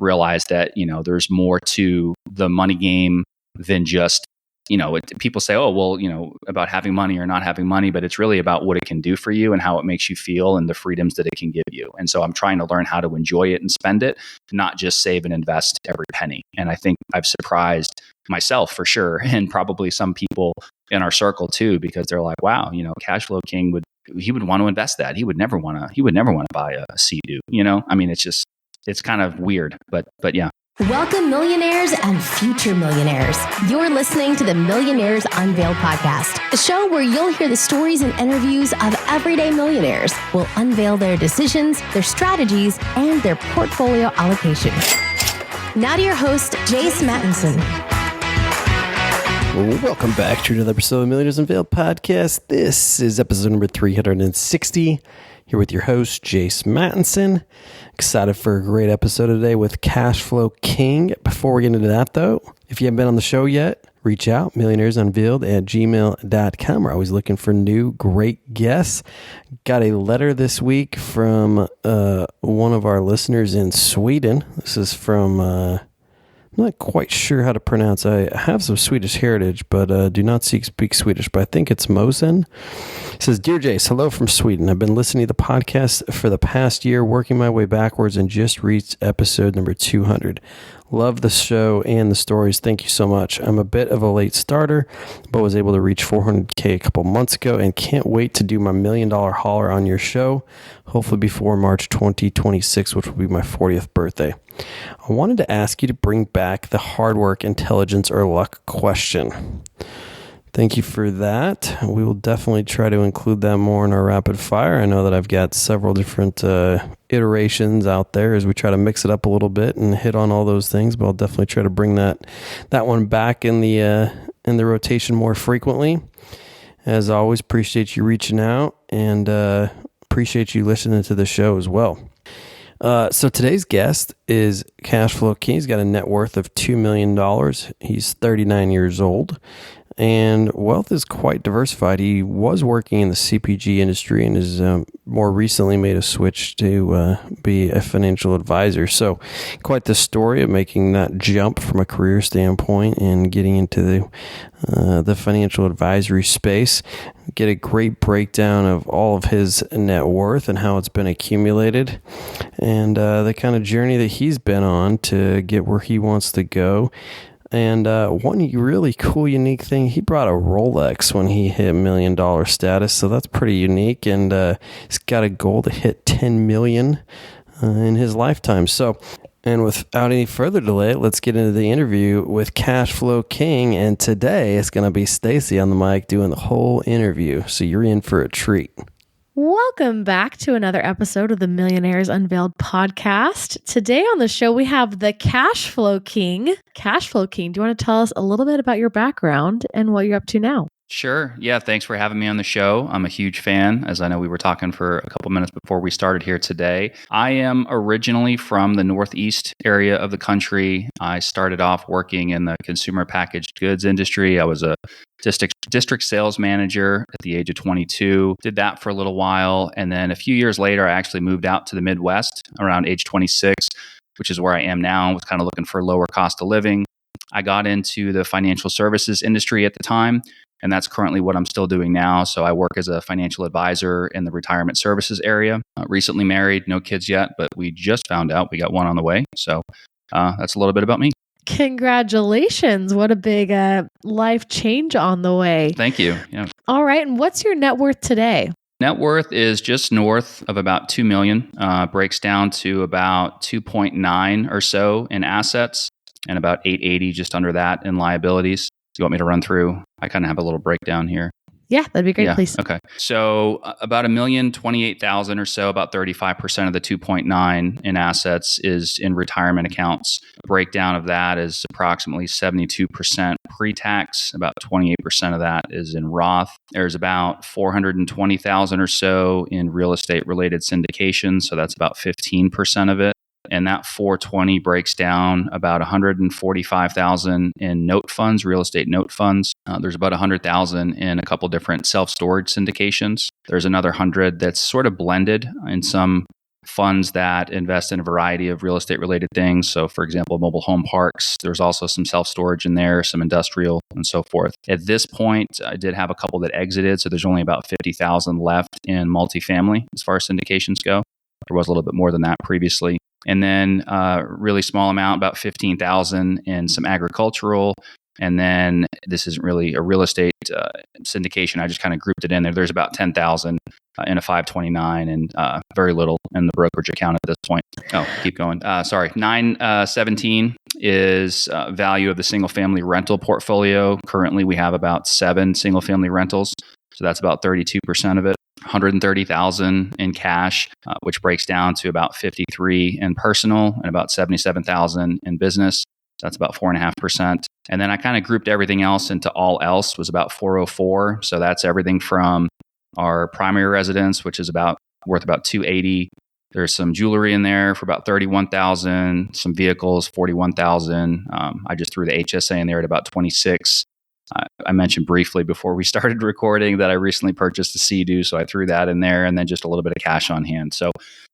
realized that, there's more to the money game than just, people say, oh, well, about having money or not having money, but it's really about what it can do for you and how it makes you feel and the freedoms that it can give you. And so I'm trying to learn how to enjoy it and spend it, not just save and invest every penny. And I think I've surprised myself for sure, and probably some people in our circle too, because they're like, wow, Cashflow King would want to invest that. He would never want to buy a Sea-Doo, I mean, it's kind of weird, but yeah. Welcome, millionaires and future millionaires. You're listening to the Millionaires Unveiled podcast, a show where you'll hear the stories and interviews of everyday millionaires. We'll unveil their decisions, their strategies, and their portfolio allocation. Now to your host, Jace Mattinson. Welcome back to another episode of the Millionaires Unveiled podcast. This is episode number 360. Here with your host, Jace Mattinson. Excited for a great episode today with Cashflow King. Before we get into that, though, if you haven't been on the show yet, reach out, millionairesunveiled@gmail.com. We're always looking for new, great guests. Got a letter this week from one of our listeners in Sweden. This is from... I'm not quite sure how to pronounce. I have some Swedish heritage, but do not speak Swedish, but I think it's Mosen. It says, Dear Jace, hello from Sweden. I've been listening to the podcast for the past year, working my way backwards, and just reached episode number 200. Love the show and the stories. Thank you so much. I'm a bit of a late starter, but was able to reach 400K a couple months ago and can't wait to do my $1 million hauler on your show, hopefully before March 2026, which will be my 40th birthday. I wanted to ask you to bring back the hard work, intelligence, or luck question. Thank you for that. We will definitely try to include that more in our rapid fire. I know that I've got several different iterations out there as we try to mix it up a little bit and hit on all those things, but I'll definitely try to bring that one back in the rotation more frequently. As always, appreciate you reaching out and appreciate you listening to the show as well. So today's guest is Cashflow King. He's got a net worth of $2 million. He's 39 years old. And wealth is quite diversified. He was working in the CPG industry and has more recently made a switch to be a financial advisor. So quite the story of making that jump from a career standpoint and getting into the financial advisory space. Get a great breakdown of all of his net worth and how it's been accumulated and the kind of journey that he's been on to get where he wants to go. And one really cool, unique thing, he brought a Rolex when he hit $1 million status. So that's pretty unique. And he's got a goal to hit 10 million in his lifetime. So, and without any further delay, let's get into the interview with Cashflow King. And today it's going to be Stacy on the mic doing the whole interview. So you're in for a treat. Welcome back to another episode of the Millionaires Unveiled podcast. Today on the show, we have the Cashflow King. Cashflow King, do you want to tell us a little bit about your background and what you're up to now? Sure. Yeah. Thanks for having me on the show. I'm a huge fan, as I know we were talking for a couple minutes before we started here today. I am originally from the Northeast area of the country. I started off working in the consumer packaged goods industry. I was a district sales manager at the age of 22, did that for a little while. And then a few years later, I actually moved out to the Midwest around age 26, which is where I am now. I was kind of looking for a lower cost of living. I got into the financial services industry at the time, and that's currently what I'm still doing now. So I work as a financial advisor in the retirement services area. Recently married, no kids yet, but we just found out we got one on the way. So that's a little bit about me. Congratulations. What a big life change on the way. Thank you. Yeah. All right. And what's your net worth today? Net worth is just north of about 2 million, breaks down to about 2.9 or so in assets and about 880 just under that in liabilities. Do you want me to run through? I kind of have a little breakdown here. Yeah, that'd be great, please. Okay. So about 1,028,000 or so, about 35% of the 2.9 in assets is in retirement accounts. Breakdown of that is approximately 72% pre-tax. About 28% of that is in Roth. There's about 420,000 or so in real estate related syndication. So that's about 15% of it. And that 420 breaks down about 145,000 in note funds, real estate note funds. There's about 100,000 in a couple different self-storage syndications. There's another 100 that's sort of blended in some funds that invest in a variety of real estate related things. So, for example, mobile home parks, there's also some self storage in there, some industrial, and so forth. At this point, I did have a couple that exited. So, there's only about 50,000 left in multifamily as far as syndications go. There was a little bit more than that previously. And then really small amount, about 15,000 in some agricultural. And then this isn't really a real estate syndication. I just kind of grouped it in there. There's about 10,000 in a 529 and very little in the brokerage account at this point. Oh, keep going. Sorry. 917 is value of the single family rental portfolio. Currently, we have about 7 single family rentals. So that's about 32% of it. 130,000 in cash, which breaks down to about 53 in personal and about 77,000 in business. That's about 4.5%. And then I kind of grouped everything else into all else, was about 404. So that's everything from our primary residence, which is worth about 280. There's some jewelry in there for about 31,000, some vehicles, 41,000. I just threw the HSA in there at about 26. I mentioned briefly before we started recording that I recently purchased a Sea-Doo, so I threw that in there, and then just a little bit of cash on hand. So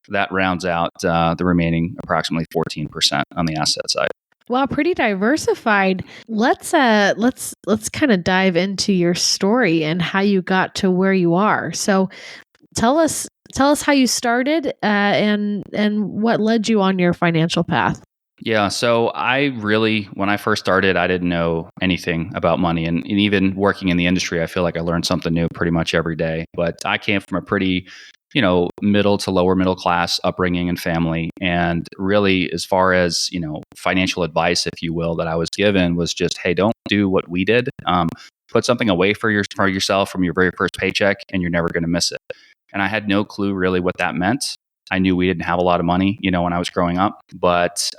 that rounds out the remaining approximately 14% on the asset side. Wow, pretty diversified. Let's kind of dive into your story and how you got to where you are. So tell us how you started and what led you on your financial path. Yeah. So when I first started, I didn't know anything about money. And even working in the industry, I feel like I learned something new pretty much every day. But I came from a pretty, middle to lower middle class upbringing and family. And really, as far as, financial advice, if you will, that I was given was just, hey, don't do what we did. Put something away for yourself from your very first paycheck, and you're never going to miss it. And I had no clue really what that meant. I knew we didn't have a lot of money, when I was growing up, but,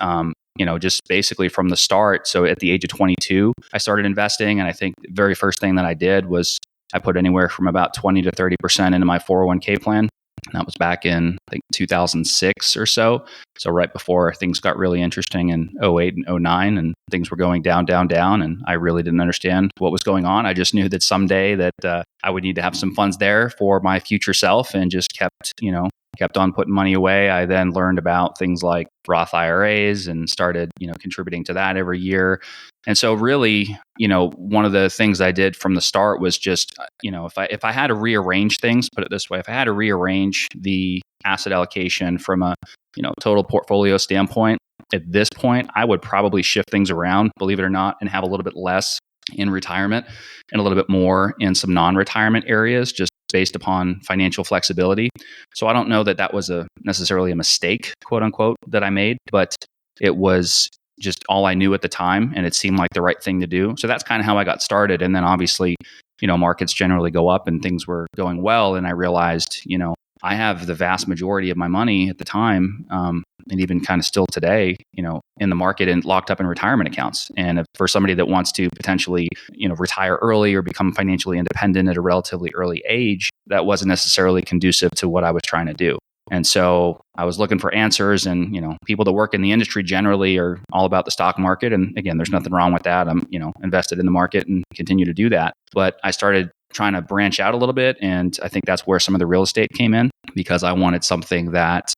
just basically from the start. So at the age of 22, I started investing. And I think the very first thing that I did was I put anywhere from about 20 to 30% into my 401k plan. And that was back in, I think, 2006 or so. So right before things got really interesting in 08 and 09, and things were going down, down, down. And I really didn't understand what was going on. I just knew that someday that I would need to have some funds there for my future self, and just kept on putting money away. I then learned about things like Roth IRAs and started, contributing to that every year. And so really, one of the things I did from the start was just, if I had to rearrange things, put it this way, if I had to rearrange the asset allocation from a, total portfolio standpoint, at this point, I would probably shift things around, believe it or not, and have a little bit less in retirement and a little bit more in some non-retirement areas, just based upon financial flexibility. So I don't know that that was necessarily a mistake, quote unquote, that I made, but it was just all I knew at the time, and it seemed like the right thing to do. So that's kind of how I got started. And then obviously, markets generally go up and things were going well. And I realized, I have the vast majority of my money at the time, and even kind of still today, in the market and locked up in retirement accounts. And for somebody that wants to potentially, retire early or become financially independent at a relatively early age, that wasn't necessarily conducive to what I was trying to do. And so I was looking for answers, and, people that work in the industry generally are all about the stock market. And again, there's nothing wrong with that. I'm, invested in the market and continue to do that. But I started trying to branch out a little bit. And I think that's where some of the real estate came in, because I wanted something that,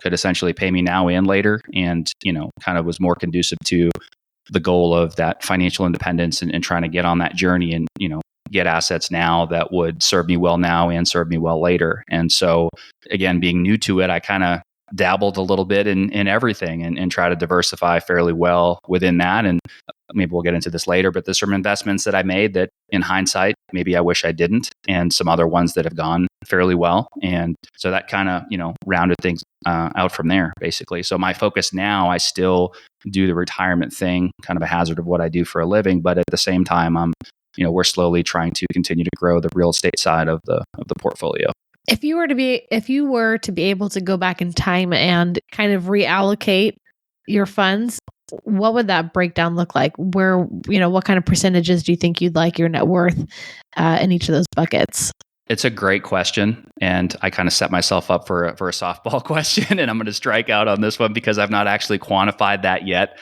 could essentially pay me now and later, and, kind of was more conducive to the goal of that financial independence, and trying to get on that journey and, get assets now that would serve me well now and serve me well later. And so again, being new to it, I kind of dabbled a little bit in everything, and try to diversify fairly well within that. And maybe we'll get into this later, but there's some investments that I made that in hindsight, maybe I wish I didn't, and some other ones that have gone fairly well. And so that kind of, rounded things out from there, basically. So my focus now, I still do the retirement thing, kind of a hazard of what I do for a living, but at the same time, we're slowly trying to continue to grow the real estate side of the portfolio. If you were to be able to go back in time and kind of reallocate your funds, what would that breakdown look like? Where, what kind of percentages do you think you'd like your net worth in each of those buckets? It's a great question. And I kind of set myself up for a softball question, and I'm going to strike out on this one because I've not actually quantified that yet.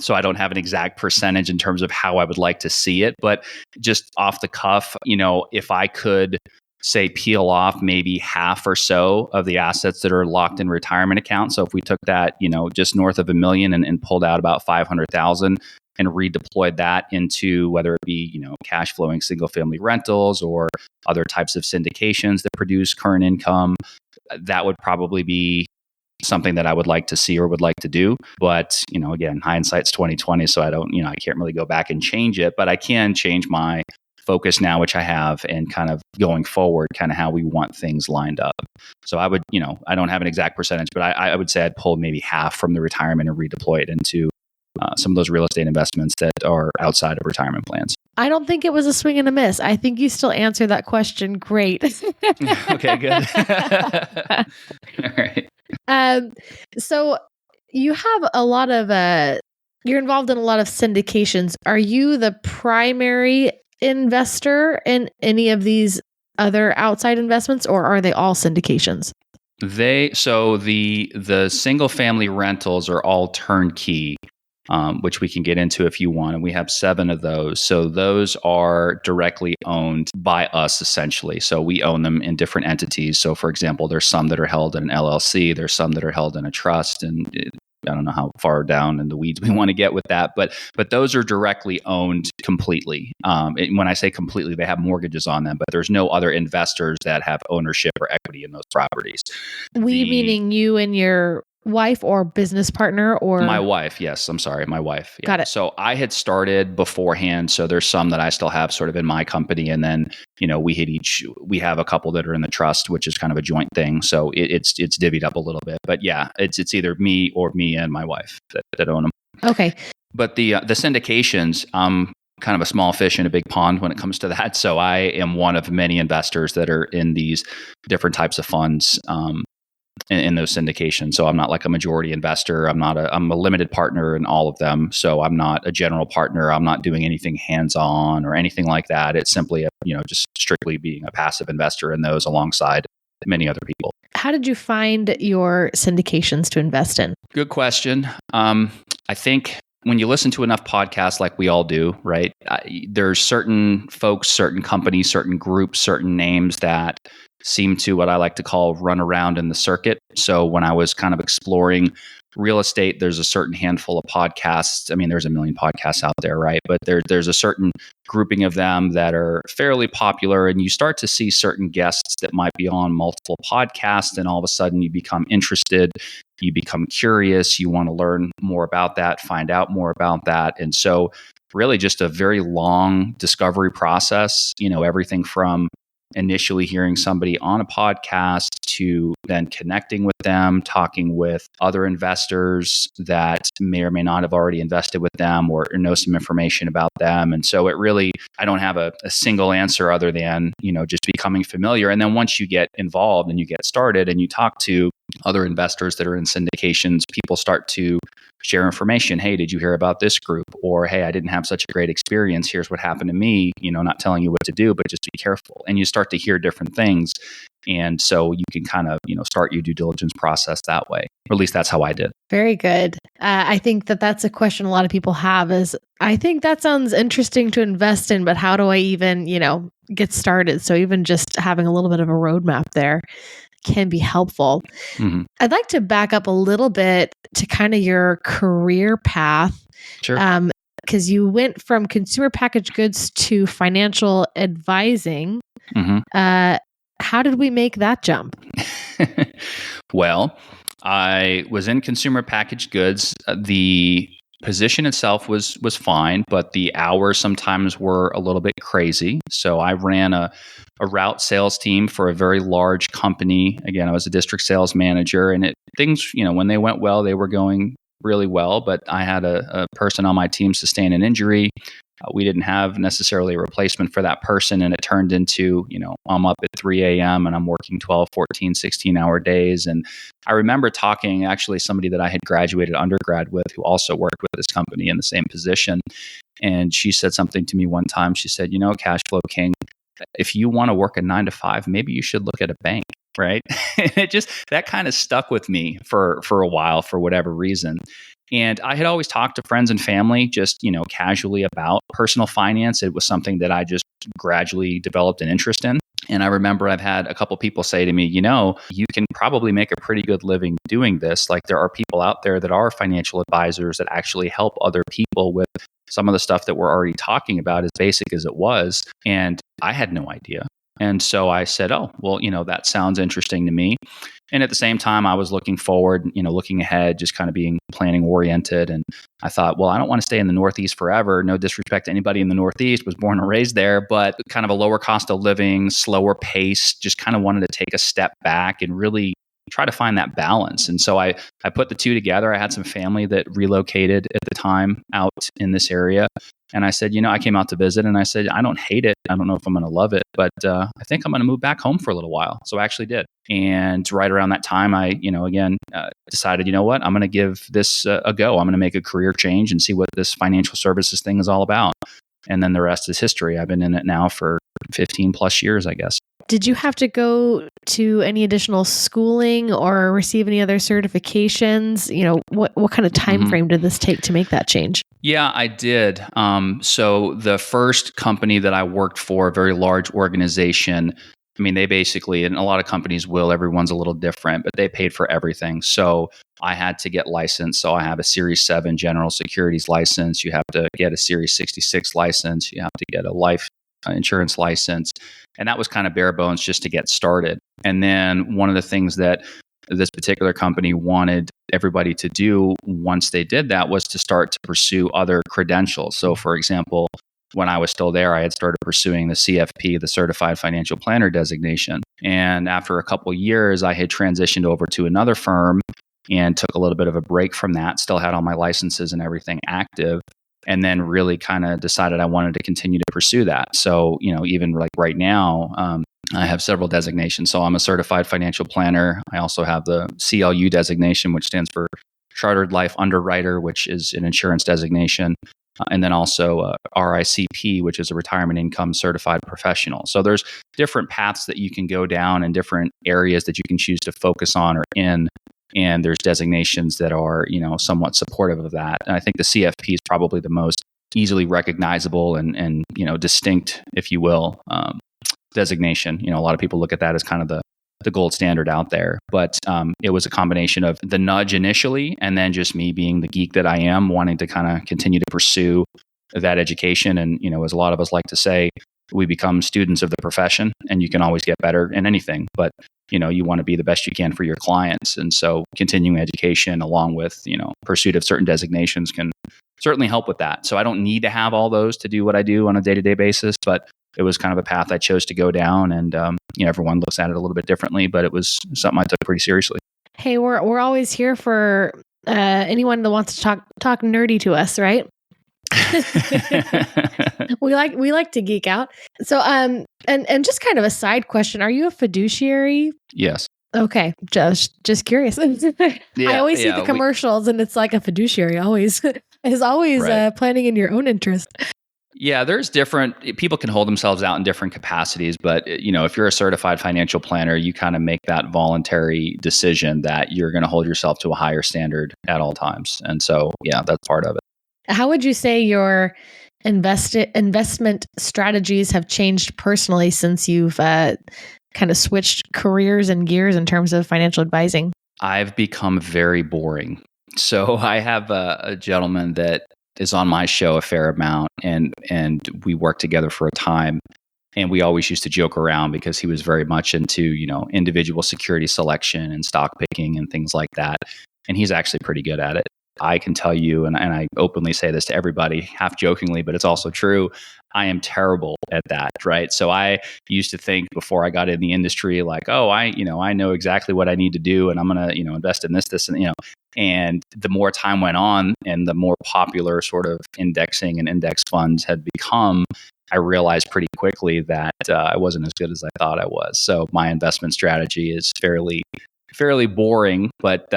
So I don't have an exact percentage in terms of how I would like to see it, but just off the cuff, if I could say peel off maybe half or so of the assets that are locked in retirement accounts. So if we took that, just north of $1 million and pulled out about 500,000 and redeployed that into whether it be, cash flowing single family rentals or other types of syndications that produce current income, that would probably be something that I would like to see or would like to do. But, again, hindsight's 2020. So I can't really go back and change it, but I can change my focus now, which I have, and kind of going forward, kind of how we want things lined up. So I would, I don't have an exact percentage, but I would say I'd pull maybe half from the retirement and redeploy it into some of those real estate investments that are outside of retirement plans. I don't think it was a swing and a miss. I think you still answered that question great. Okay, good. All right. So you have a lot of, you're involved in a lot of syndications. Are you the primary investor in any of these other outside investments, or are they all syndications? So the single family rentals are all turnkey, which we can get into if you want. And we have 7 of those. So those are directly owned by us, essentially. So we own them in different entities. So for example, there's some that are held in an LLC. There's some that are held in a trust. And I don't know how far down in the weeds we want to get with that, but those are directly owned completely. And when I say completely, they have mortgages on them, but there's no other investors that have ownership or equity in those properties. Meaning you and your wife or business partner, or my wife? Yes, I'm sorry, my wife. Yeah. Got it. So I had started beforehand. So there's some that I still have sort of in my company, and then we have a couple that are in the trust, which is kind of a joint thing. So it's divvied up a little bit. But yeah, it's either me and my wife that own them. Okay. But the syndications, I'm kind of a small fish in a big pond when it comes to that. So I am one of many investors that are in these different types of funds. In those syndications. So I'm not like a majority investor. I'm a limited partner in all of them. So I'm not a general partner. I'm not doing anything hands-on or anything like that. It's simply just strictly being a passive investor in those alongside many other people. How did you find your syndications to invest in? Good question. I think when you listen to enough podcasts like we all do, right? There's certain folks, certain companies, certain groups, certain names that seem to, what I like to call, run around in the circuit. So when I was kind of exploring real estate, there's a certain handful of podcasts. I mean, there's a million podcasts out there, right? But there's a certain grouping of them that are fairly popular, and you start to see certain guests that might be on multiple podcasts, and all of a sudden you become interested, you become curious, you want to learn more about that, find out more about that. And so really just a very long discovery process, everything from initially hearing somebody on a podcast to then connecting with them, talking with other investors that may or may not have already invested with them or know some information about them. And so it really, I don't have a single answer other than, just becoming familiar. And then once you get involved and you get started and you talk to other investors that are in syndications, people start to share information. Hey, did you hear about this group? Or, hey, I didn't have such a great experience. Here's what happened to me. Not telling you what to do, but just be careful. And you start to hear different things. And so you can kind of, start your due diligence process that way. Or at least that's how I did. Very good. I think that's a question a lot of people have is, I think that sounds interesting to invest in, but how do I even, get started? So even just having a little bit of a roadmap there can be helpful. Mm-hmm. I'd like to back up a little bit to kind of your career path. Sure. Because you went from consumer packaged goods to financial advising. Mm-hmm. How did we make that jump? Well, I was in consumer packaged goods. The position itself was fine, but the hours sometimes were a little bit crazy. So I ran a route sales team for a very large company. Again, I was a district sales manager, and things, when they went well, they were going really well. But I had a person on my team sustain an injury. We didn't have necessarily a replacement for that person. And it turned into, I'm up at 3 a.m. and I'm working 12, 14, 16-hour days. And I remember talking, actually, somebody that I had graduated undergrad with who also worked with this company in the same position. And she said something to me one time. She said, Cashflow King, if you want to work a 9 to 5, maybe you should look at a bank, right? And that kind of stuck with me for a while, for whatever reason. And I had always talked to friends and family just, casually about personal finance. It was something that I just gradually developed an interest in. And I remember I've had a couple people say to me, you can probably make a pretty good living doing this. Like there are people out there that are financial advisors that actually help other people with some of the stuff that we're already talking about, as basic as it was. And I had no idea. And so I said, oh, well, that sounds interesting to me. And at the same time, I was looking forward, looking ahead, just kind of being planning oriented. And I thought, well, I don't want to stay in the Northeast forever. No disrespect to anybody in the Northeast, was born and raised there, but kind of a lower cost of living, slower pace, just kind of wanted to take a step back and really try to find that balance. And so I put the two together. I had some family that relocated at the time out in this area. And I said, I came out to visit and I said, I don't hate it. I don't know if I'm going to love it, but I think I'm going to move back home for a little while. So I actually did. And right around that time, I, decided, what, I'm going to give this a go. I'm going to make a career change and see what this financial services thing is all about. And then the rest is history. I've been in it now for 15 plus years, I guess. Did you have to go to any additional schooling or receive any other certifications? What kind of time frame did this take to make that change? Yeah, I did. So the first company that I worked for, a very large organization, they basically, and a lot of companies will, everyone's a little different, but they paid for everything. So I had to get licensed. So I have a Series 7 General Securities license. You have to get a Series 66 license. You have to get a life insurance license. And that was kind of bare bones just to get started. And then one of the things that this particular company wanted everybody to do once they did that was to start to pursue other credentials. So for example, when I was still there, I had started pursuing the CFP, the Certified Financial Planner designation. And after a couple of years, I had transitioned over to another firm and took a little bit of a break from that, still had all my licenses and everything active, and then really kind of decided I wanted to continue to pursue that. So, even like right now, I have several designations. So I'm a certified financial planner. I also have the CLU designation, which stands for Chartered Life Underwriter, which is an insurance designation. And then also RICP, which is a retirement income certified professional. So there's different paths that you can go down and different areas that you can choose to focus on or in. And there's designations that are, somewhat supportive of that. And I think the CFP is probably the most easily recognizable and distinct, if you will, designation. A lot of people look at that as kind of the gold standard out there. But it was a combination of the nudge initially, and then just me being the geek that I am, wanting to kind of continue to pursue that education. And, as a lot of us like to say, we become students of the profession, and you can always get better in anything. But you want to be the best you can for your clients. And so continuing education along with, pursuit of certain designations can certainly help with that. So I don't need to have all those to do what I do on a day-to-day basis, but it was kind of a path I chose to go down. And, everyone looks at it a little bit differently, but it was something I took pretty seriously. Hey, we're always here for anyone that wants to talk nerdy to us, right? we like to geek out. So and just kind of a side question, are you a fiduciary? Yes. Okay, just curious. I always see the commercials and it's like a fiduciary always is always right. Planning in your own interest. Yeah, there's people can hold themselves out in different capacities, but if you're a certified financial planner, you kind of make that voluntary decision that you're going to hold yourself to a higher standard at all times. And so, yeah, that's part of it. How would you say your investment strategies have changed personally since you've kind of switched careers and gears in terms of financial advising? I've become very boring. So I have a gentleman that is on my show a fair amount, and we worked together for a time. And we always used to joke around because he was very much into, individual security selection and stock picking and things like that. And he's actually pretty good at it. I can tell you, and I openly say this to everybody, half jokingly, but it's also true, I am terrible at that, right? So I used to think before I got in the industry, like, oh, I know exactly what I need to do, and I'm going to, invest in this, and, and the more time went on and the more popular sort of indexing and index funds had become, I realized pretty quickly that I wasn't as good as I thought I was. So my investment strategy is fairly boring, but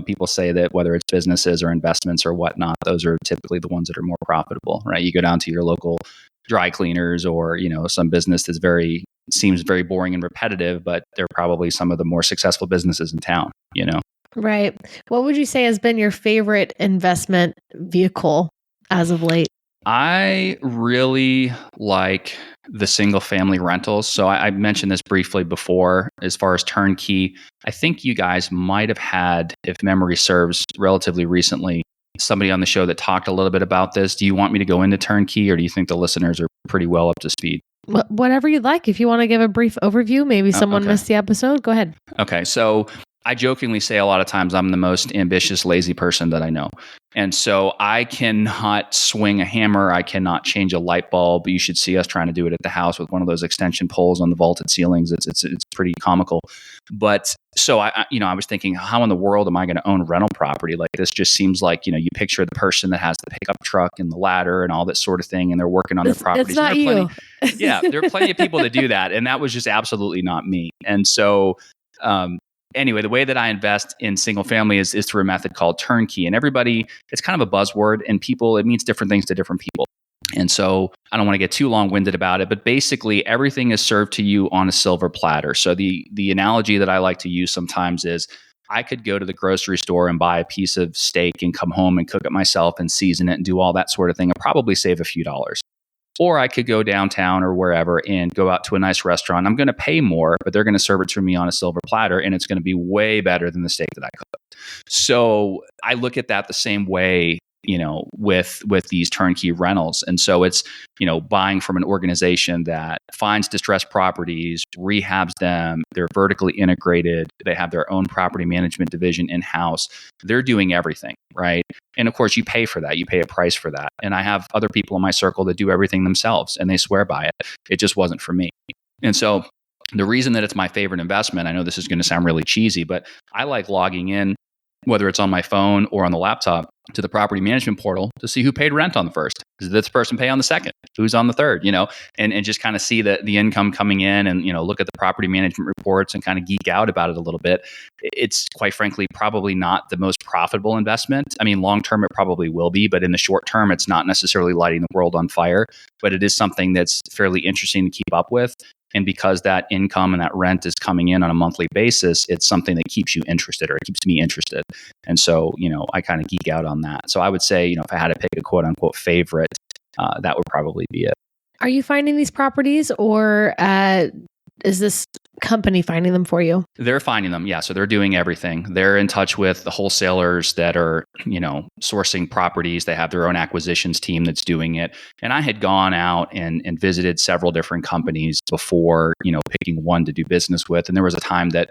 people say that whether it's businesses or investments or whatnot, those are typically the ones that are more profitable, right? You go down to your local dry cleaners or some business that seems very boring and repetitive, but they're probably some of the more successful businesses in town. Right. What would you say has been your favorite investment vehicle as of late? I really like the single family rentals. So I mentioned this briefly before as far as turnkey. I think you guys might have had, if memory serves, relatively recently, somebody on the show that talked a little bit about this. Do you want me to go into turnkey, or do you think the listeners are pretty well up to speed? Whatever you'd like. If you want to give a brief overview, maybe someone missed the episode. Go ahead. Okay. So I jokingly say a lot of times I'm the most ambitious, lazy person that I know. And so I cannot swing a hammer. I cannot change a light bulb. You should see us trying to do it at the house with one of those extension poles on the vaulted ceilings. It's pretty comical. But so I was thinking, how in the world am I going to own rental property? Like, this just seems like, you picture the person that has the pickup truck and the ladder and all that sort of thing, and they're working on their properties. It's not you. There are plenty of people that do that. And that was just absolutely not me. And so, anyway, the way that I invest in single family is through a method called turnkey. And everybody, it's kind of a buzzword, and it means different things to different people. And so I don't want to get too long-winded about it, but basically everything is served to you on a silver platter. So the analogy that I like to use sometimes is, I could go to the grocery store and buy a piece of steak and come home and cook it myself and season it and do all that sort of thing and probably save a few dollars. Or I could go downtown or wherever and go out to a nice restaurant. I'm going to pay more, but they're going to serve it to me on a silver platter, and it's going to be way better than the steak that I cooked. So I look at that the same way, with these turnkey rentals. And so it's, buying from an organization that finds distressed properties, rehabs them, they're vertically integrated, they have their own property management division in-house. They're doing everything, right? And of course, you pay for that. You pay a price for that. And I have other people in my circle that do everything themselves, and they swear by it. It just wasn't for me. And so the reason that it's my favorite investment, I know this is going to sound really cheesy, but I like logging in, whether it's on my phone or on the laptop, to the property management portal to see who paid rent on the first. Does this person pay on the second? Who's on the third? And just kind of see the income coming in, and look at the property management reports and kind of geek out about it a little bit. It's quite frankly probably not the most profitable investment. I mean, long term it probably will be, but in the short term it's not necessarily lighting the world on fire. But it is something that's fairly interesting to keep up with. And because that income and that rent is coming in on a monthly basis, it's something that keeps you interested, or it keeps me interested. And so, I kind of geek out on that. So I would say, if I had to pick a quote unquote favorite, that would probably be it. Are you finding these properties, or is this company finding them for you? They're finding them. Yeah. So they're doing everything. They're in touch with the wholesalers that are, sourcing properties. They have their own acquisitions team that's doing it. And I had gone out and visited several different companies before, picking one to do business with. And there was a time that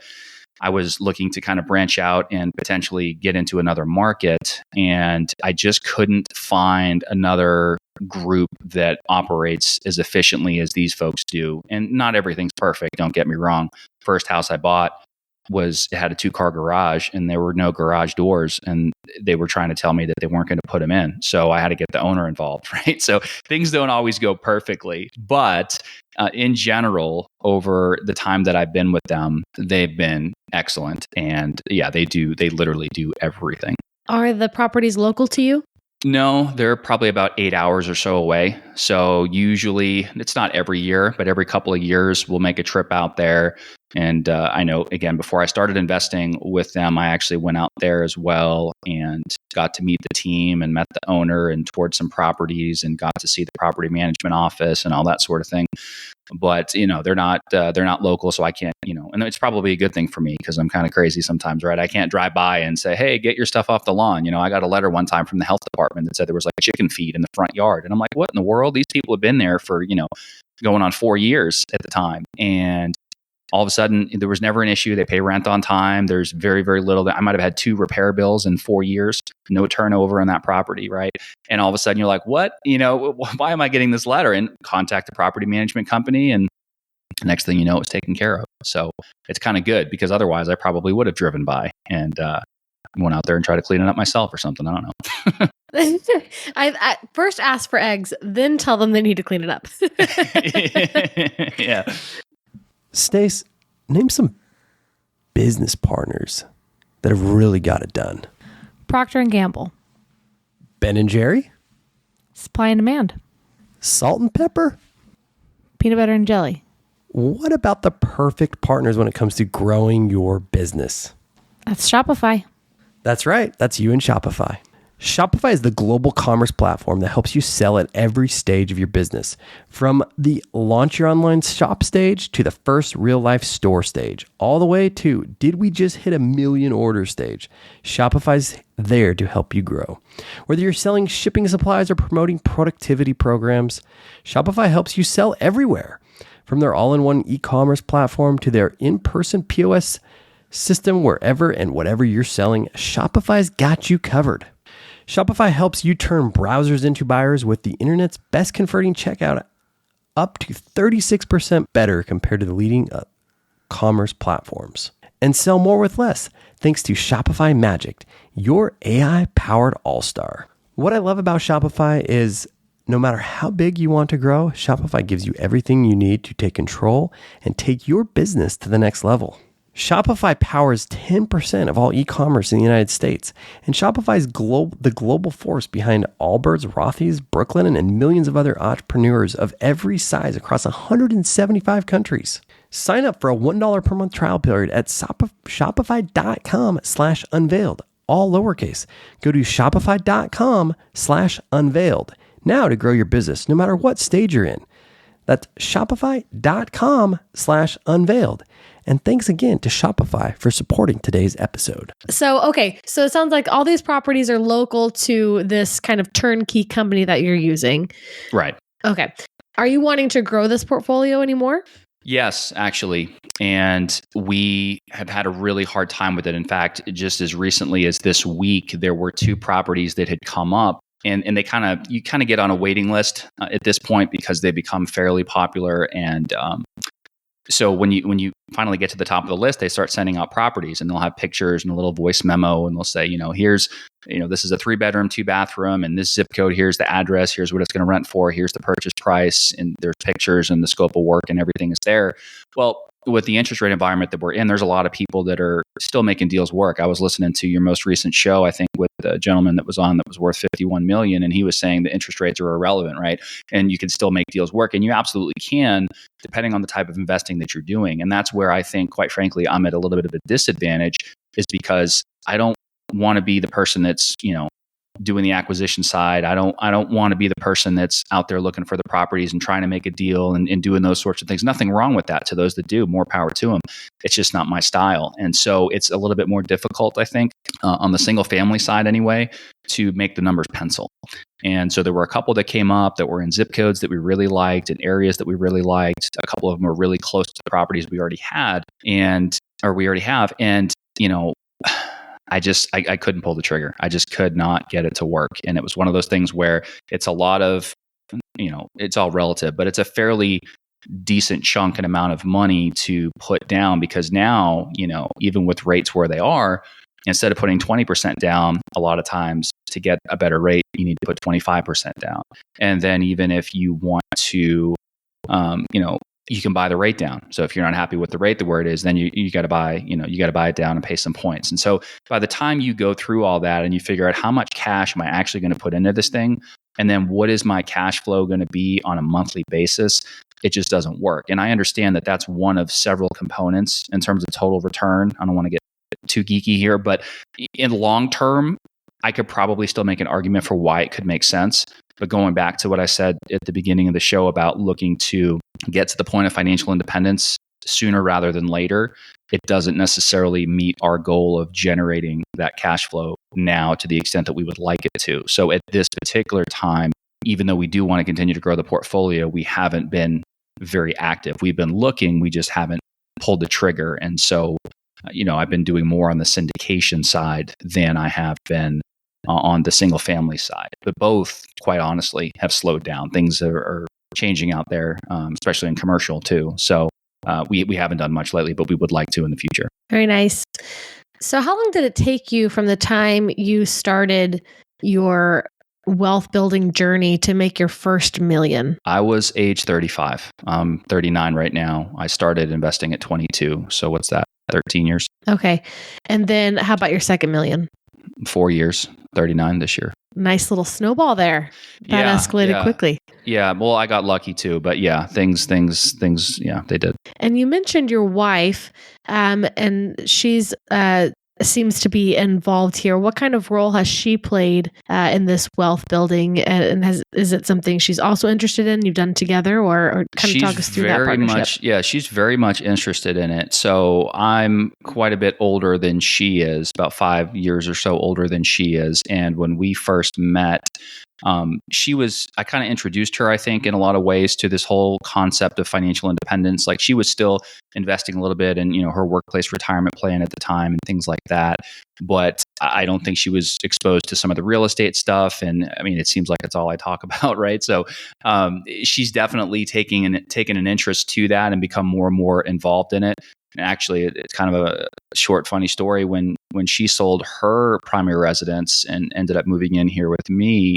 I was looking to kind of branch out and potentially get into another market. And I just couldn't find another group that operates as efficiently as these folks do. And not everything's perfect, don't get me wrong. First house I bought it had a 2-car garage, and there were no garage doors, and they were trying to tell me that they weren't going to put them in. So I had to get the owner involved, right? So things don't always go perfectly, but in general, over the time that I've been with them, they've been excellent. And yeah, they literally do everything. Are the properties local to you? No, they're probably about 8 hours or so away. So usually, it's not every year, but every couple of years, we'll make a trip out there. And I know, again, before I started investing with them, I actually went out there as well and got to meet the team and met the owner and toured some properties and got to see the property management office and all that sort of thing. But they're not local, so I can't, and it's probably a good thing for me because I'm kind of crazy sometimes, right? I can't drive by and say, hey, get your stuff off the lawn. I got a letter one time from the health department that said there was like chicken feed in the front yard, and I'm like, what in the world? These people have been there for going on 4 years at the time, and all of a sudden there was never an issue. They pay rent on time. There's very, very little. I might have had 2 repair bills in 4 years, no turnover on that property, right? And all of a sudden you're like, what? Why am I getting this letter? And contact the property management company, and the next thing you know, it's taken care of. So it's kind of good, because otherwise I probably would have driven by and went out there and tried to clean it up myself or something. I don't know. I first ask for eggs, then tell them they need to clean it up. Yeah. Stace, name some business partners that have really got it done. Procter & Gamble. Ben & Jerry? Supply and Demand. Salt and Pepper? Peanut Butter and Jelly. What about the perfect partners when it comes to growing your business? That's Shopify. That's right. That's you and Shopify. Shopify is the global commerce platform that helps you sell at every stage of your business. From the launch your online shop stage to the first real life store stage, all the way to did we just hit 1 million order stage? Shopify's there to help you grow. Whether you're selling shipping supplies or promoting productivity programs, Shopify helps you sell everywhere. From their all-in-one e-commerce platform to their in-person POS system, wherever and whatever you're selling, Shopify's got you covered. Shopify helps you turn browsers into buyers with the internet's best converting checkout, up to 36% better compared to the leading commerce platforms. And sell more with less thanks to Shopify Magic, your AI-powered all-star. What I love about Shopify is no matter how big you want to grow, Shopify gives you everything you need to take control and take your business to the next level. Shopify powers 10% of all e-commerce in the United States, and Shopify is the global force behind Allbirds, Rothy's, Brooklinen, and millions of other entrepreneurs of every size across 175 countries. Sign up for a $1 per month trial period at shopify.com/unveiled, all lowercase. Go to shopify.com/unveiled now to grow your business, no matter what stage you're in. That's shopify.com/unveiled. And thanks again to Shopify for supporting today's episode. So it sounds like all these properties are local to this kind of turnkey company that you're using. Right. Okay. Are you wanting to grow this portfolio anymore? Yes, actually. And we had a really hard time with it. In fact, just as recently as this week, there were 2 properties that had come up. And they you get on a waiting list at this point because they become fairly popular. And so when you finally get to the top of the list, they start sending out properties, and they'll have pictures and a little voice memo, and they'll say, here's, this is a 3-bedroom, 2-bathroom, and this zip code, here's the address, here's what it's going to rent for, here's the purchase price, and there's pictures and the scope of work and everything is there. Well, with the interest rate environment that we're in, there's a lot of people that are still making deals work. I was listening to your most recent show, I think, with the gentleman that was on that was worth $51 million, and he was saying the interest rates are irrelevant, right? And you can still make deals work, and you absolutely can, depending on the type of investing that you're doing. And that's where I think, quite frankly, I'm at a little bit of a disadvantage, is because I don't want to be the person that's, doing the acquisition side. I don't want to be the person that's out there looking for the properties and trying to make a deal and doing those sorts of things. Nothing wrong with that. To those that do, more power to them. It's just not my style. And so it's a little bit more difficult, I think, on the single family side anyway, to make the numbers pencil. And so there were a couple that came up that were in zip codes that we really liked and areas that we really liked. A couple of them were really close to the properties we already have. And I couldn't pull the trigger. I just could not get it to work. And it was one of those things where it's a lot of, it's all relative, but it's a fairly decent chunk and amount of money to put down, because now, even with rates where they are, instead of putting 20% down, a lot of times to get a better rate, you need to put 25% down. And then even if you want to, you can buy the rate down. So if you're not happy with the rate, where it is, then you got to buy, you got to buy it down and pay some points. And so by the time you go through all that and you figure out how much cash am I actually going to put into this thing, and then what is my cash flow going to be on a monthly basis, it just doesn't work. And I understand that that's one of several components in terms of total return. I don't want to get too geeky here, but in long term, I could probably still make an argument for why it could make sense. But going back to what I said at the beginning of the show about looking to get to the point of financial independence sooner rather than later, it doesn't necessarily meet our goal of generating that cash flow now to the extent that we would like it to. So at this particular time, even though we do want to continue to grow the portfolio, we haven't been very active. We've been looking, we just haven't pulled the trigger. And so, I've been doing more on the syndication side than I have been on the single family side. But both, quite honestly, have slowed down. Things are changing out there, especially in commercial too. So we haven't done much lately, but we would like to in the future. Very nice. So how long did it take you from the time you started your wealth building journey to make your first million? I was age 35. I'm 39 right now. I started investing at 22. So what's that? 13 years. Okay. And then how about your second million? 4 years, 39 this year. Nice little snowball there. That escalated quickly. Yeah. Well, I got lucky too, but yeah, things, yeah, they did. And you mentioned your wife, and she's seems to be involved here. What kind of role has she played in this wealth building? And is it something she's also interested in? You've done together, or kind of talk us through that partnership? She's very much interested in it. So I'm quite a bit older than she is, about 5 years or so older than she is. And when we first met, I kind of introduced her, I think, in a lot of ways to this whole concept of financial independence. Like, she was still investing a little bit in, her workplace retirement plan at the time and things like that. But I don't think she was exposed to some of the real estate stuff. And I mean, it seems like it's all I talk about, right? So she's definitely taken an interest to that and become more and more involved in it. And actually, it's kind of a short, funny story. When she sold her primary residence and ended up moving in here with me,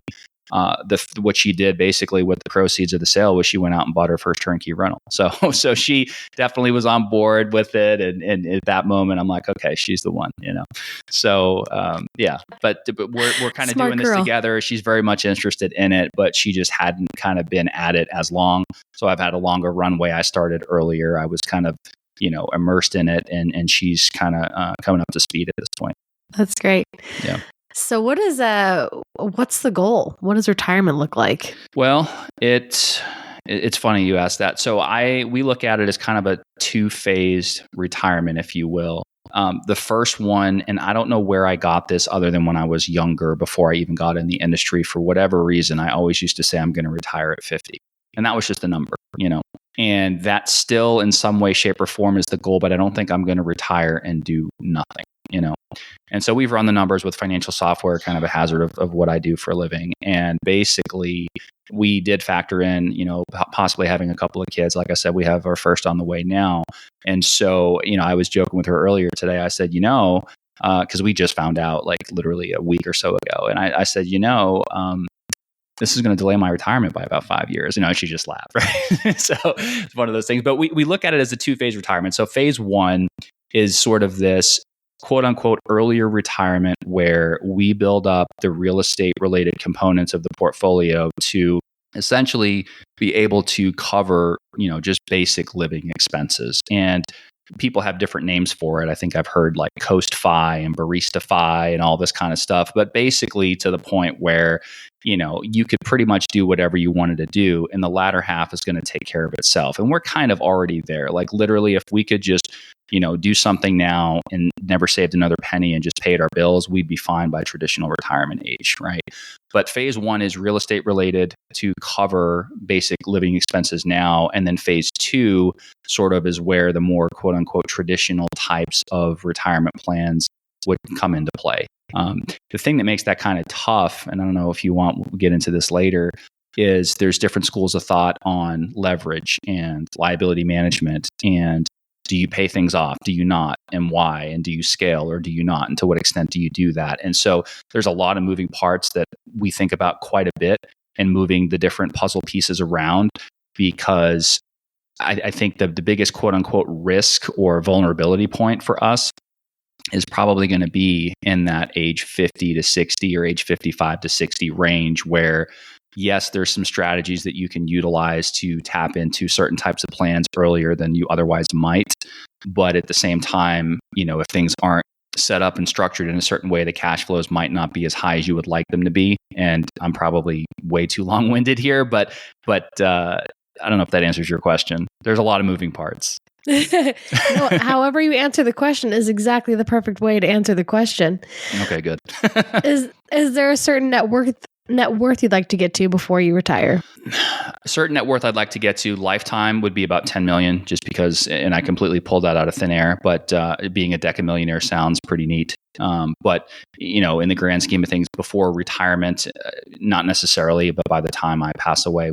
what she did basically with the proceeds of the sale was she went out and bought her first turnkey rental. So she definitely was on board with it. And at that moment, I'm like, okay, she's the one, So yeah, but we're kind of doing this together. She's very much interested in it, but she just hadn't kind of been at it as long. So I've had a longer runway. I started earlier. I was kind of immersed in it, and she's kind of coming up to speed at this point. That's great. Yeah. So what's the goal? What does retirement look like? Well, it's funny you asked that. So we look at it as kind of a two-phased retirement, if you will. The first one, and I don't know where I got this other than when I was younger, before I even got in the industry. For whatever reason, I always used to say I'm going to retire at 50. And that was just a number, and that still in some way, shape, or form is the goal, but I don't think I'm going to retire and do nothing, And so we've run the numbers with financial software, kind of a hazard of what I do for a living. And basically, we did factor in, possibly having a couple of kids. Like I said, we have our first on the way now. And so, I was joking with her earlier today. I said, because we just found out like literally a week or so ago. And I said, this is going to delay my retirement by about 5 years. She just laughed, right? So it's one of those things. But we look at it as a two-phase retirement. So phase one is sort of this quote unquote earlier retirement, where we build up the real estate related components of the portfolio to essentially be able to cover, just basic living expenses. And people have different names for it. I think I've heard like Coast Fi and Barista Fi and all this kind of stuff, but basically to the point where, you could pretty much do whatever you wanted to do, and the latter half is going to take care of itself. And we're kind of already there. Like, literally, if we could just, do something now and never saved another penny and just paid our bills, we'd be fine by traditional retirement age, right? But phase one is real estate related to cover basic living expenses now. And then phase two sort of is where the more quote unquote traditional types of retirement plans would come into play. The thing that makes that kind of tough, and I don't know if we'll get into this later, is there's different schools of thought on leverage and liability management. And do you pay things off? Do you not? And why? And do you scale or do you not? And to what extent do you do that? And so there's a lot of moving parts that we think about quite a bit, and moving the different puzzle pieces around, because I think the biggest quote unquote risk or vulnerability point for us is probably going to be in that age 50 to 60 or age 55 to 60 range, where yes, there's some strategies that you can utilize to tap into certain types of plans earlier than you otherwise might. But at the same time, if things aren't set up and structured in a certain way, the cash flows might not be as high as you would like them to be. And I'm probably way too long-winded here, but I don't know if that answers your question. There's a lot of moving parts. No, however you answer the question is exactly the perfect way to answer the question. Okay, good. Is there a certain net worth you'd like to get to before you retire? A certain net worth I'd like to get to lifetime would be about 10 million, just because, and I completely pulled that out of thin air, but being a decamillionaire sounds pretty neat. But in the grand scheme of things, before retirement, not necessarily, but by the time we pass away,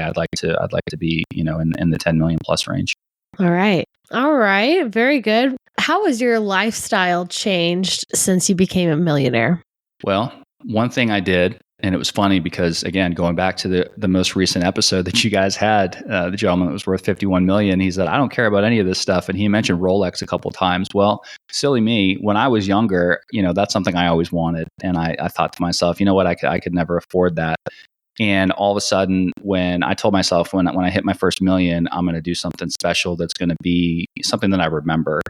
I'd like to be, in the 10 million plus range. All right. Very good. How has your lifestyle changed since you became a millionaire? Well, one thing I did, and it was funny because, again, going back to the most recent episode that you guys had, the gentleman that was worth 51 million, he said, I don't care about any of this stuff. And he mentioned Rolex a couple of times. Well, silly me, when I was younger, that's something I always wanted. And I thought to myself, you know what, I could never afford that. And all of a sudden, when I told myself when I hit my first million, I'm going to do something special that's going to be something that I remember.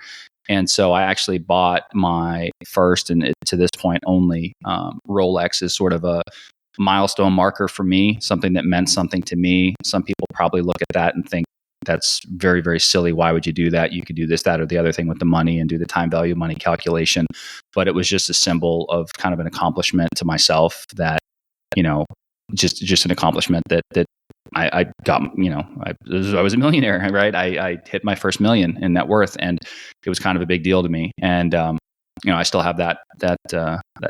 And so I actually bought my first, and to this point only, Rolex is sort of a milestone marker for me, something that meant something to me. Some people probably look at that and think that's very, very silly. Why would you do that? You could do this, that, or the other thing with the money and do the time value of money calculation. But it was just a symbol of kind of an accomplishment to myself that, just an accomplishment that I got, I was a millionaire, right? I hit my first million in net worth, and it was kind of a big deal to me. And, I still have that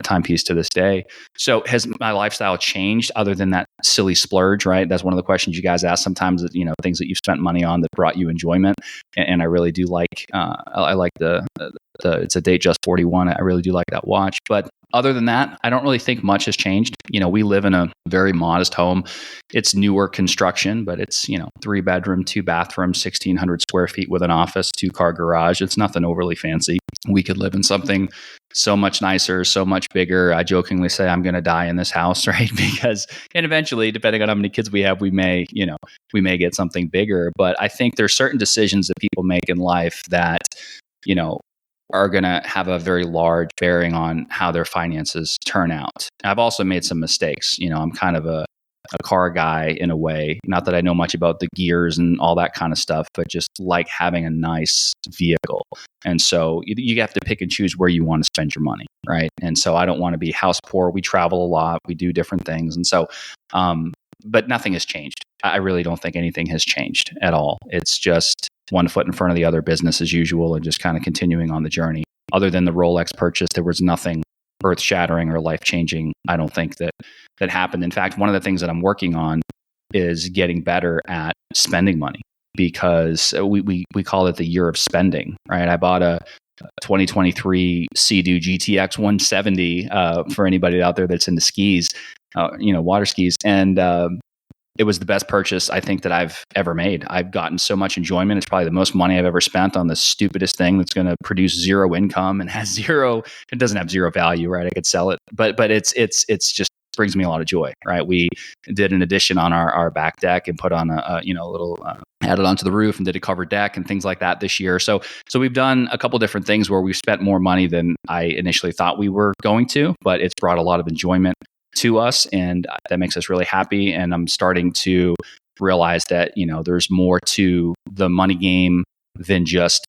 timepiece to this day. So has my lifestyle changed other than that silly splurge, right? That's one of the questions you guys ask sometimes, things that you've spent money on that brought you enjoyment. And I really do like, I like it's a Date Just 41. I really do like that watch. But other than that, I don't really think much has changed. We live in a very modest home. It's newer construction, but it's, 3-bedroom, 2-bathroom, 1,600 square feet with an office, 2-car garage. It's nothing overly fancy. We could live in something so much nicer, so much bigger. I jokingly say I'm going to die in this house, right? And eventually, depending on how many kids we have, we may get something bigger. But I think there's certain decisions that people make in life that, are going to have a very large bearing on how their finances turn out. I've also made some mistakes. I'm kind of a car guy in a way. Not that I know much about the gears and all that kind of stuff, but just like having a nice vehicle. And so you have to pick and choose where you want to spend your money, right? And so I don't want to be house poor. We travel a lot. We do different things. And so, but nothing has changed. I really don't think anything has changed at all. It's just one foot in front of the other, business as usual, and just kind of continuing on the journey. Other than the Rolex purchase, there was nothing earth-shattering or life-changing, I don't think, that happened. In fact, one of the things that I'm working on is getting better at spending money, because we call it the year of spending, right? I bought a 2023 Sea-Doo GTX 170 for anybody out there that's into skis, water skis, and it was the best purchase I think that I've ever made. I've gotten so much enjoyment. It's probably the most money I've ever spent on the stupidest thing that's going to produce zero income and has it doesn't have zero value, right? I could sell it, but it's just brings me a lot of joy, right? We did an addition on our back deck and put on a little, added onto the roof and did a covered deck and things like that this year. So we've done a couple different things where we've spent more money than I initially thought we were going to, but it's brought a lot of enjoyment to us, and that makes us really happy. And I'm starting to realize that there's more to the money game than just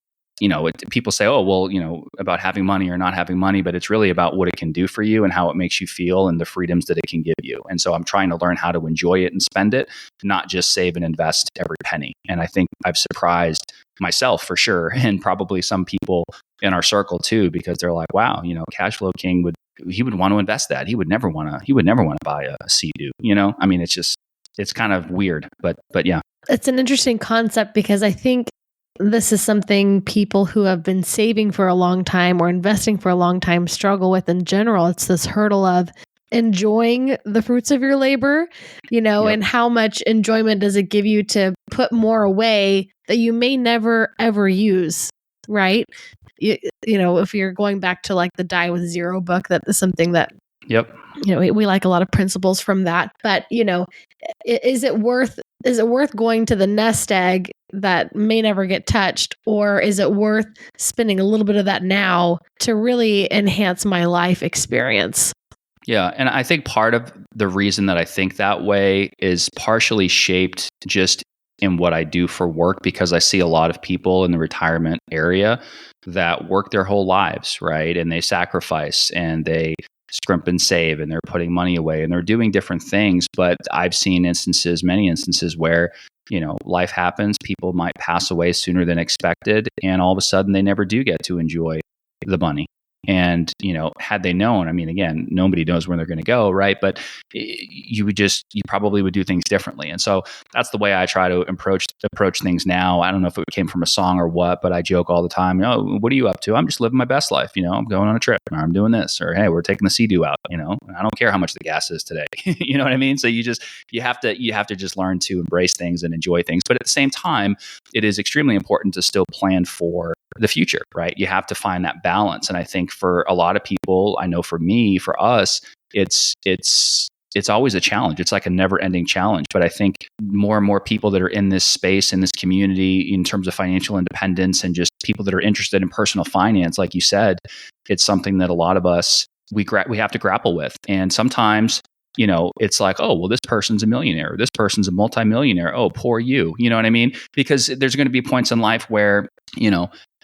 people say, oh well, about having money or not having money, but it's really about what it can do for you and how it makes you feel and the freedoms that it can give you. And so I'm trying to learn how to enjoy it and spend it, not just save and invest every penny. And I think I've surprised myself for sure, and probably some people in our circle too, because they're like, wow, Cashflow King would want to invest that. He would never want to buy a Sea-Doo. I mean, it's kind of weird, but yeah. It's an interesting concept, because I think this is something people who have been saving for a long time or investing for a long time struggle with in general. It's this hurdle of enjoying the fruits of your labor, yep. And how much enjoyment does it give you to put more away that you may never, ever use, right? If you're going back to like the Die with Zero book, that is something that, yep. We like a lot of principles from that. But, is it worth going to the nest egg that may never get touched, or is it worth spending a little bit of that now to really enhance my life experience? Yeah. And I think part of the reason that I think that way is partially shaped just in what I do for work, because I see a lot of people in the retirement area that work their whole lives, right? And they sacrifice and they scrimp and save, and they're putting money away and they're doing different things. But I've seen many instances where, life happens, people might pass away sooner than expected, and all of a sudden they never do get to enjoy the money. And, had they known, I mean, again, nobody knows where they're going to go, right? But you probably would do things differently. And so that's the way I try to approach things now. I don't know if it came from a song or what, but I joke all the time, what are you up to? I'm just living my best life. I'm going on a trip, or I'm doing this, or hey, we're taking the Sea-Doo out, I don't care how much the gas is today. You know what I mean? So you have to just learn to embrace things and enjoy things. But at the same time, it is extremely important to still plan for the future, right? You have to find that balance. And I think for a lot of people, I know for me, for us, it's it's always a challenge. It's like a never ending challenge. But I think more and more people that are in this space, in this community, in terms of financial independence and just people that are interested in personal finance, like you said, it's something that a lot of us, we have to grapple with. And sometimes, it's like, oh, well, this person's a millionaire. This person's a multimillionaire. Oh, poor you. You know what I mean? Because there's going to be points in life where,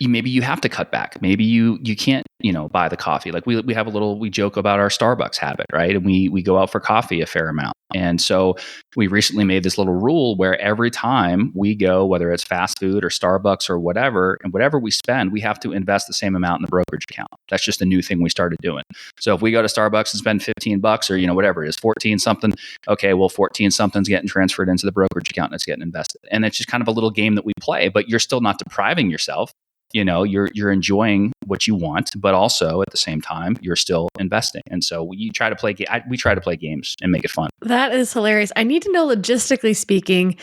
maybe you have to cut back. Maybe you can't, buy the coffee. Like we have we joke about our Starbucks habit, right? And we go out for coffee a fair amount. And so we recently made this little rule where every time we go, whether it's fast food or Starbucks or whatever, and whatever we spend, we have to invest the same amount in the brokerage account. That's just a new thing we started doing. So if we go to Starbucks and spend $15 or, whatever it is, 14 something, okay, well, 14 something's getting transferred into the brokerage account and it's getting invested. And it's just kind of a little game that we play, but you're still not depriving yourself. You're enjoying what you want, but also at the same time, you're still investing. And so we try to play games and make it fun. That is hilarious. I need to know, logistically speaking,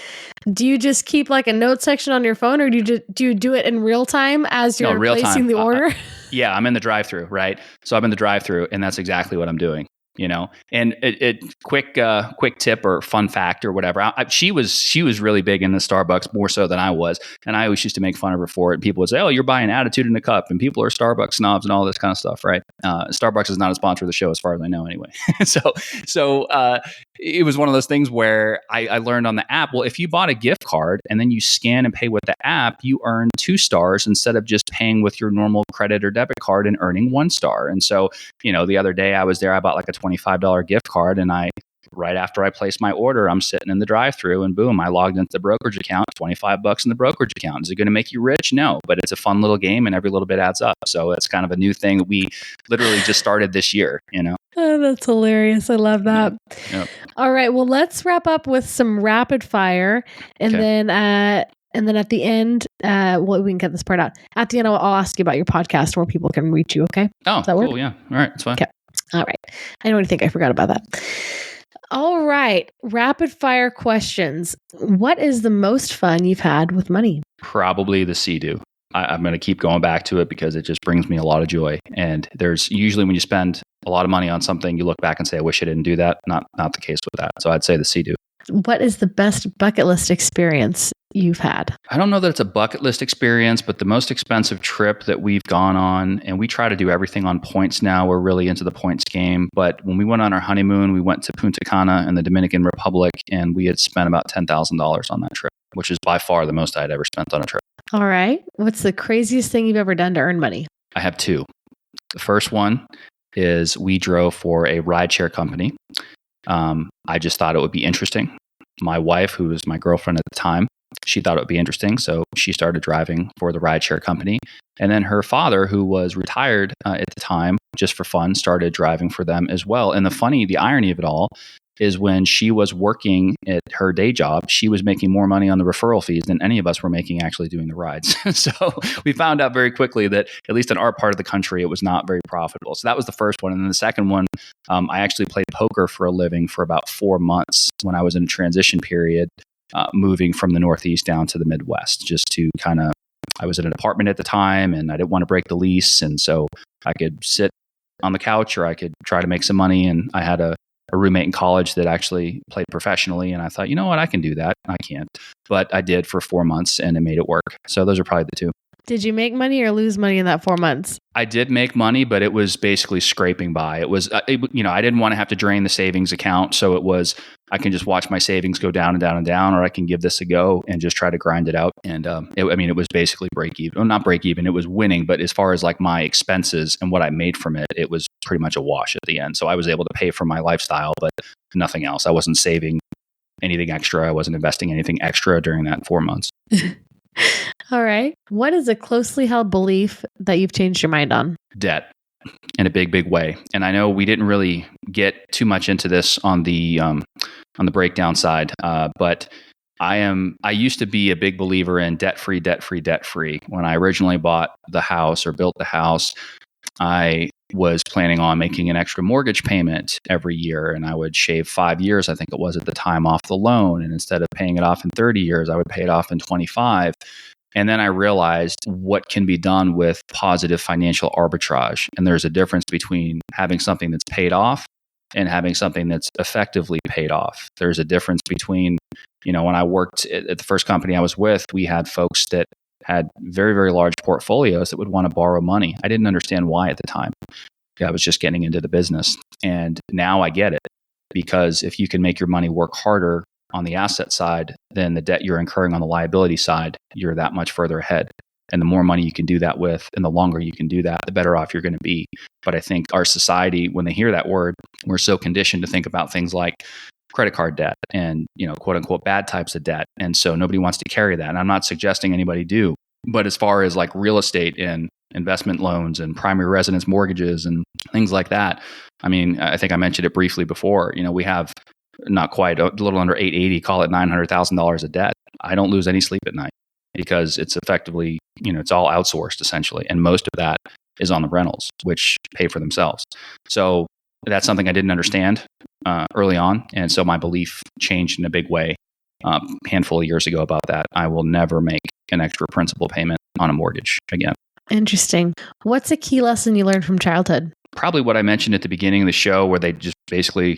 do you just keep like a note section on your phone, or do you do it in real time as you're placing the order? Yeah, I'm in the drive-through, right? So I'm in the drive-through, and that's exactly what I'm doing. And quick tip or fun fact or whatever. She was really big in the Starbucks, more so than I was. And I always used to make fun of her for it. People would say, oh, you're buying attitude in a cup, and people are Starbucks snobs and all this kind of stuff. Right. Starbucks is not a sponsor of the show as far as I know anyway. So it was one of those things where I learned on the app, well, if you bought a gift card and then you scan and pay with the app, you earn 2 stars instead of just paying with your normal credit or debit card and earning 1 star. And so, the other day I was there, I bought like a $25 gift card, and right after I placed my order, I'm sitting in the drive-through and boom, I logged into the brokerage account, $25 in the brokerage account. Is it going to make you rich? No, but it's a fun little game and every little bit adds up. So it's kind of a new thing that we literally just started this year, Oh, that's hilarious. I love that. Yep. All right. Well, let's wrap up with some rapid fire. And then at the end, we can get this part out. At the end, I'll ask you about your podcast where people can reach you. Okay. Oh, does that cool. work? Yeah. All right. It's fine. Okay. All right. I don't think I forgot about that. All right. Rapid fire questions. What is the most fun you've had with money? Probably the Sea-Doo. I'm going to keep going back to it because it just brings me a lot of joy. And there's usually when you spend a lot of money on something, you look back and say, I wish I didn't do that. Not the case with that. So I'd say the Sea-Doo. What is the best bucket list experience you've had? I don't know that it's a bucket list experience, but the most expensive trip that we've gone on, and we try to do everything on points now. We're really into the points game. But when we went on our honeymoon, we went to Punta Cana in the Dominican Republic, and we had spent about $10,000 on that trip, which is by far the most I had ever spent on a trip. All right. What's the craziest thing you've ever done to earn money? I have 2. The first one is we drove for a rideshare company. I just thought it would be interesting. My wife, who was my girlfriend at the time, she thought it would be interesting. So she started driving for the rideshare company. And then her father, who was retired at the time, just for fun, started driving for them as well. And the irony of it all is when she was working at her day job, she was making more money on the referral fees than any of us were making actually doing the rides. So we found out very quickly that, at least in our part of the country, it was not very profitable. So that was the first one. And then the second one, I actually played poker for a living for about 4 months when I was in a transition period, moving from the Northeast down to the Midwest, just to I was in an apartment at the time and I didn't want to break the lease. And so I could sit on the couch or I could try to make some money. And I had a roommate in college that actually played professionally. And I thought, you know what, I can do that. I can't. But I did for 4 months and it made it work. So those are probably the 2. Did you make money or lose money in that 4 months? I did make money, but it was basically scraping by. It was, I didn't want to have to drain the savings account. So it was, I can just watch my savings go down and down and down, or I can give this a go and just try to grind it out. And it was basically break even. Well, not break even. It was winning. But as far as like my expenses and what I made from it, it was pretty much a wash at the end. So I was able to pay for my lifestyle, but nothing else. I wasn't saving anything extra. I wasn't investing anything extra during that 4 months. All right. What is a closely held belief that you've changed your mind on? Debt, in a big, big way. And I know we didn't really get too much into this on the breakdown side, but I used to be a big believer in debt free. When I originally bought the house or built the house, I was planning on making an extra mortgage payment every year, and I would shave 5 years, I think it was at the time, off the loan. And instead of paying it off in 30 years, I would pay it off in 25. And then I realized what can be done with positive financial arbitrage. And there's a difference between having something that's paid off and having something that's effectively paid off. There's a difference between, when I worked at the first company I was with, we had folks that had very, very large portfolios that would want to borrow money. I didn't understand why at the time. I was just getting into the business. And now I get it, because if you can make your money work harder on the asset side than the debt you're incurring on the liability side, you're that much further ahead. And the more money you can do that with, and the longer you can do that, the better off you're going to be. But I think our society, when they hear that word, we're so conditioned to think about things like credit card debt and, quote unquote, bad types of debt. And so nobody wants to carry that. And I'm not suggesting anybody do. But as far as like real estate and investment loans and primary residence mortgages and things like that, I mean, I think I mentioned it briefly before. We have not quite, a little under 880, call it $900,000 of debt. I don't lose any sleep at night because it's effectively, it's all outsourced essentially. And most of that is on the rentals, which pay for themselves. So that's something I didn't understand early on. And so my belief changed in a big way a handful of years ago about that. I will never make an extra principal payment on a mortgage again. Interesting. What's a key lesson you learned from childhood? Probably what I mentioned at the beginning of the show, where they just basically,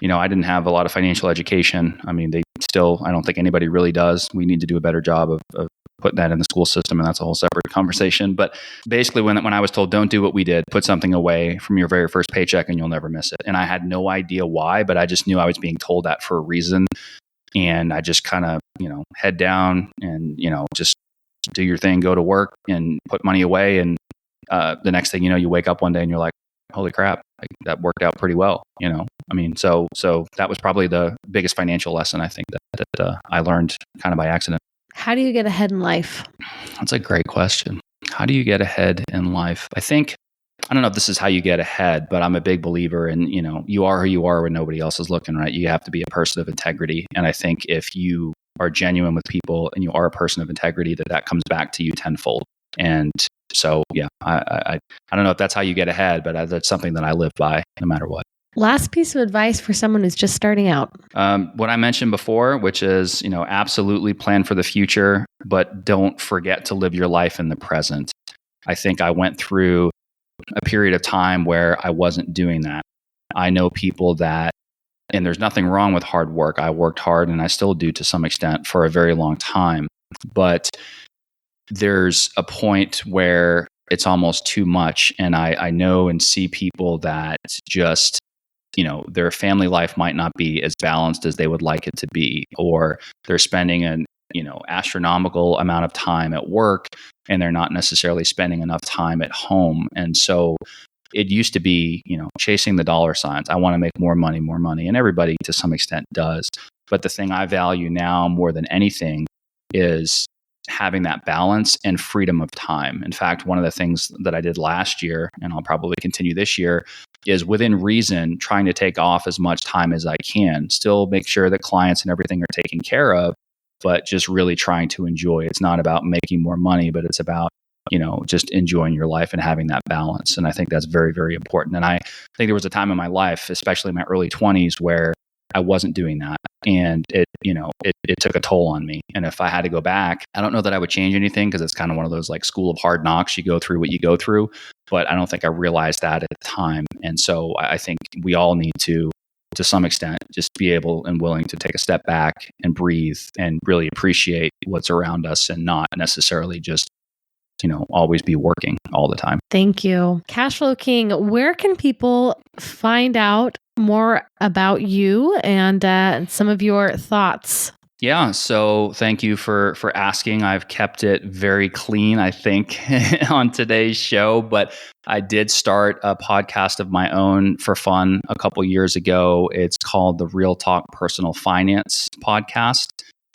I didn't have a lot of financial education. I mean, I don't think anybody really does. We need to do a better job of putting that in the school system, and that's a whole separate conversation. But basically, when I was told, don't do what we did, put something away from your very first paycheck and you'll never miss it. And I had no idea why, but I just knew I was being told that for a reason. And I just kind of, head down and, just do your thing, go to work and put money away. And the next thing you wake up one day and you're like, holy crap, that worked out pretty well. I mean, so that was probably the biggest financial lesson I think that I learned kind of by accident. How do you get ahead in life? That's a great question. How do you get ahead in life? I don't know if this is how you get ahead, but I'm a big believer in, you are who you are when nobody else is looking, right? You have to be a person of integrity. And I think if you are genuine with people and you are a person of integrity, that comes back to you tenfold. And so, yeah, I don't know if that's how you get ahead, but that's something that I live by no matter what. Last piece of advice for someone who's just starting out. What I mentioned before, which is, absolutely plan for the future, but don't forget to live your life in the present. I think I went through a period of time where I wasn't doing that. I know people that, and there's nothing wrong with hard work. I worked hard and I still do to some extent for a very long time. But there's a point where it's almost too much. And I know and see people that just, their family life might not be as balanced as they would like it to be, or they're spending an astronomical amount of time at work and they're not necessarily spending enough time at home. And so it used to be, chasing the dollar signs. I want to make more money. And everybody to some extent does. But the thing I value now more than anything is having that balance and freedom of time. In fact, one of the things that I did last year, and I'll probably continue this year, is within reason, trying to take off as much time as I can. Still make sure that clients and everything are taken care of, but just really trying to enjoy. It's not about making more money, but it's about, just enjoying your life and having that balance. And I think that's very, very important. And I think there was a time in my life, especially in my early 20s, where I wasn't doing that. And it took a toll on me. And if I had to go back, I don't know that I would change anything, because it's kind of one of those like school of hard knocks. You go through what you go through, but I don't think I realized that at the time. And so I think we all need to some extent, just be able and willing to take a step back and breathe and really appreciate what's around us, and not necessarily just, always be working all the time. Thank you. Cashflow King, where can people find out more about you and some of your thoughts? Yeah. So thank you for asking. I've kept it very clean, I think, on today's show, but I did start a podcast of my own for fun a couple years ago. It's called the Real Talk Personal Finance Podcast.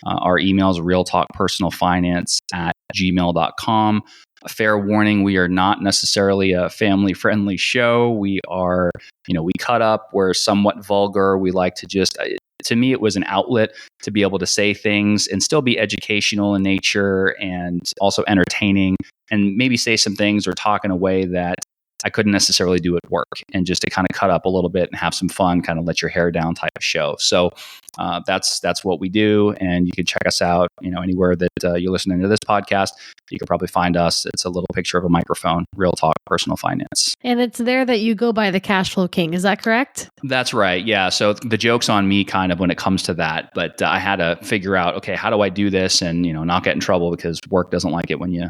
Our email is realtalkpersonalfinance@gmail.com. A fair warning, we are not necessarily a family-friendly show. We are, we cut up. We're somewhat vulgar. We like to just, to me, it was an outlet to be able to say things and still be educational in nature and also entertaining, and maybe say some things or talk in a way that I couldn't necessarily do at work, and just to kind of cut up a little bit and have some fun, kind of let your hair down type of show. So that's what we do. And you can check us out, anywhere that you're listening to this podcast. You can probably find us. It's a little picture of a microphone, Real Talk Personal Finance. And it's there that you go by the Cashflow King. Is that correct? That's right. Yeah. So the joke's on me kind of when it comes to that, but I had to figure out, okay, how do I do this and, not get in trouble because work doesn't like it when you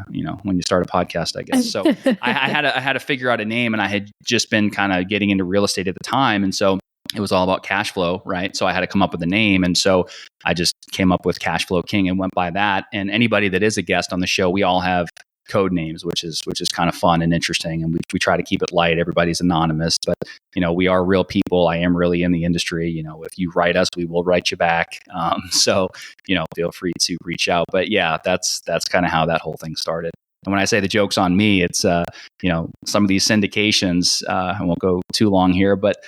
start a podcast, I guess. So I had to figure out a name, and I had just been kind of getting into real estate at the time. And so it was all about cash flow, right? So I had to come up with a name. And so I just came up with Cashflow King and went by that. And anybody that is a guest on the show, we all have code names, which is kind of fun and interesting. And we try to keep it light. Everybody's anonymous, but we are real people. I am really in the industry. If you write us, we will write you back. So feel free to reach out. But yeah, that's kind of how that whole thing started. And when I say the joke's on me, it's some of these syndications. I won't go too long here, but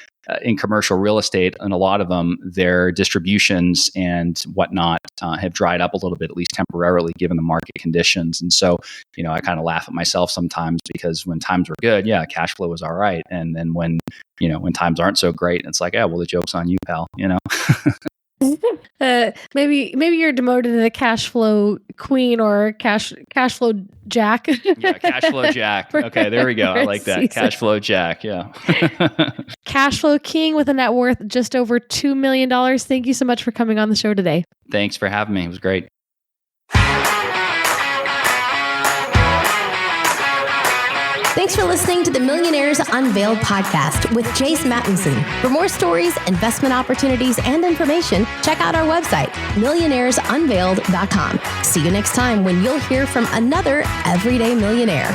in commercial real estate, and a lot of them, their distributions and whatnot have dried up a little bit, at least temporarily, given the market conditions. And so, I kind of laugh at myself sometimes because when times were good, yeah, cash flow was all right. And then when times aren't so great, it's like, yeah, well, the joke's on you, pal. Maybe you're demoted to the cash flow queen or cash flow jack. Yeah, cash flow jack. Okay, there we go. I like that. Cash flow jack. Yeah. Cash flow king with a net worth just over $2 million. Thank you so much for coming on the show today. Thanks for having me. It was great. Thanks for listening to the Millionaires Unveiled podcast with Jace Mattinson. For more stories, investment opportunities, and information, check out our website, millionairesunveiled.com. See you next time when you'll hear from another everyday millionaire.